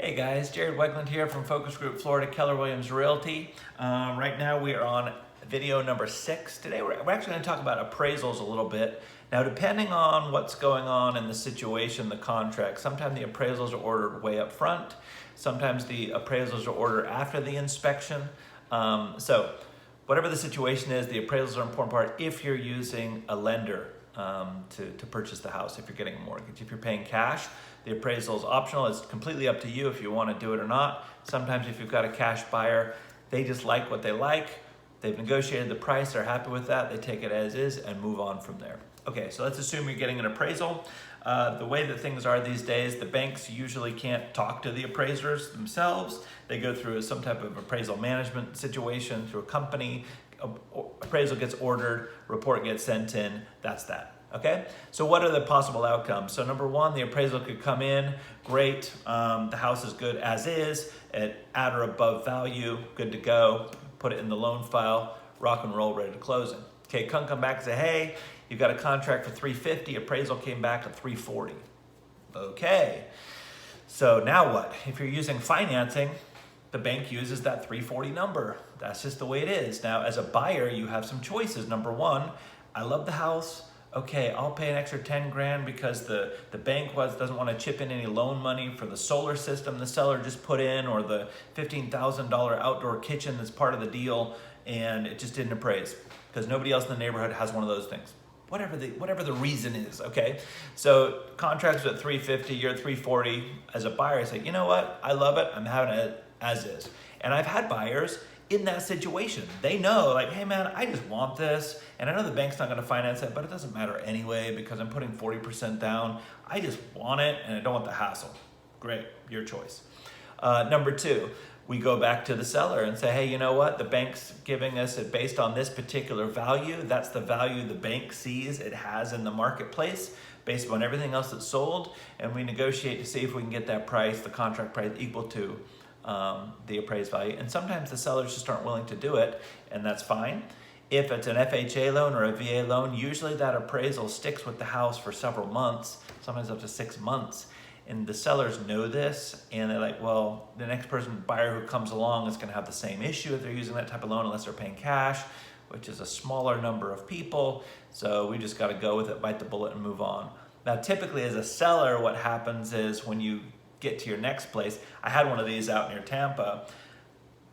Hey guys, Jared Weggeland here from Focus Group Florida, Keller Williams Realty. Right now we are on video number 6. Today we're actually going to talk about appraisals a little bit. Now depending on what's going on in the situation, the contract, sometimes the appraisals are ordered way up front. Sometimes the appraisals are ordered after the inspection. So whatever the situation is, the appraisals are an important part if you're using a lender to purchase the house, if you're getting a mortgage. If you're paying cash, the appraisal is optional. It's completely up to you if you want to do it or not. Sometimes if you've got a cash buyer, they just like what they like. They've negotiated the price, they're happy with that, they take it as is and move on from there. Okay, so let's assume you're getting an appraisal. The way that things are these days, the banks usually can't talk to the appraisers themselves. They go through some type of appraisal management situation through a company. Appraisal gets ordered, report gets sent in, that's that. Okay, so what are the possible outcomes? So number one, the appraisal could come in, great, the house is good as is, at or above value, good to go, put it in the loan file, rock and roll, ready to closing. Okay, come back and say, hey, you've got a contract for $350, appraisal came back at $340. Okay, so now what? If you're using financing, the bank uses that $340 number. That's just the way it is. Now, as a buyer, you have some choices. Number one, I love the house. Okay, I'll pay an extra 10 grand because the bank doesn't want to chip in any loan money for the solar system the seller just put in, or the $15,000 outdoor kitchen that's part of the deal, and it just didn't appraise because nobody else in the neighborhood has one of those things. Whatever the reason is, okay? So contracts at $350, you're at $340. As a buyer, I say, you know what? I love it. I'm having it as is. And I've had buyers in that situation. They know, like, hey man, I just want this, and I know the bank's not gonna finance it, but it doesn't matter anyway because I'm putting 40% down. I just want it and I don't want the hassle. Great, your choice. Number two, we go back to the seller and say, hey, you know what? The bank's giving us it based on this particular value. That's the value the bank sees it has in the marketplace based on everything else that's sold, and we negotiate to see if we can get that price, the contract price, equal to the appraised value. And sometimes the sellers just aren't willing to do it, and that's fine. If it's an FHA loan or a VA loan, usually that appraisal sticks with the house for several months, sometimes up to 6 months. And the sellers know this, and they're like, well, the next buyer who comes along is gonna have the same issue if they're using that type of loan unless they're paying cash, which is a smaller number of people. So we just gotta go with it, bite the bullet and move on. Now, typically as a seller, what happens is when you get to your next place, I had one of these out near Tampa.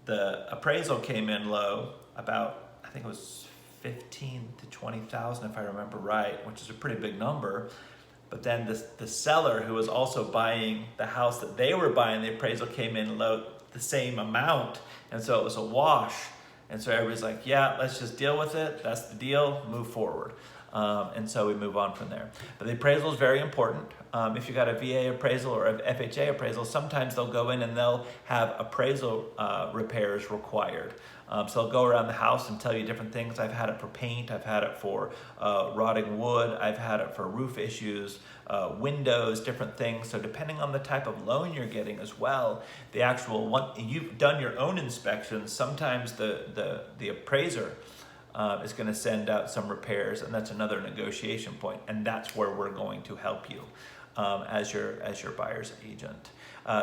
The appraisal came in low, about, I think it was 15 to 20,000 if I remember right, which is a pretty big number. But then the seller who was also buying the house that they were buying, the appraisal came in low, the same amount. And so it was a wash. And so everybody's like, yeah, let's just deal with it. That's the deal, move forward. And so we move on from there. But the appraisal is very important. If you got a VA appraisal or a FHA appraisal, sometimes they'll go in and they'll have appraisal repairs required. So they'll go around the house and tell you different things. I've had it for paint, I've had it for rotting wood, I've had it for roof issues, windows, different things. So depending on the type of loan you're getting as well, the actual one, you've done your own inspections, sometimes the appraiser is going to send out some repairs, and that's another negotiation point, and that's where we're going to help you as your buyer's agent.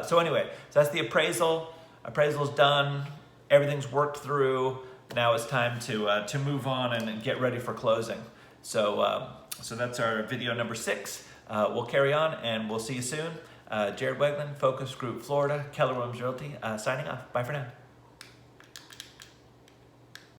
So anyway, so that's the appraisal. Appraisal's done. Everything's worked through. Now it's time to move on and get ready for closing. So so that's our video number 6. We'll carry on, and we'll see you soon. Jared Weggeland, Focus Group Florida, Keller Williams Realty, signing off. Bye for now.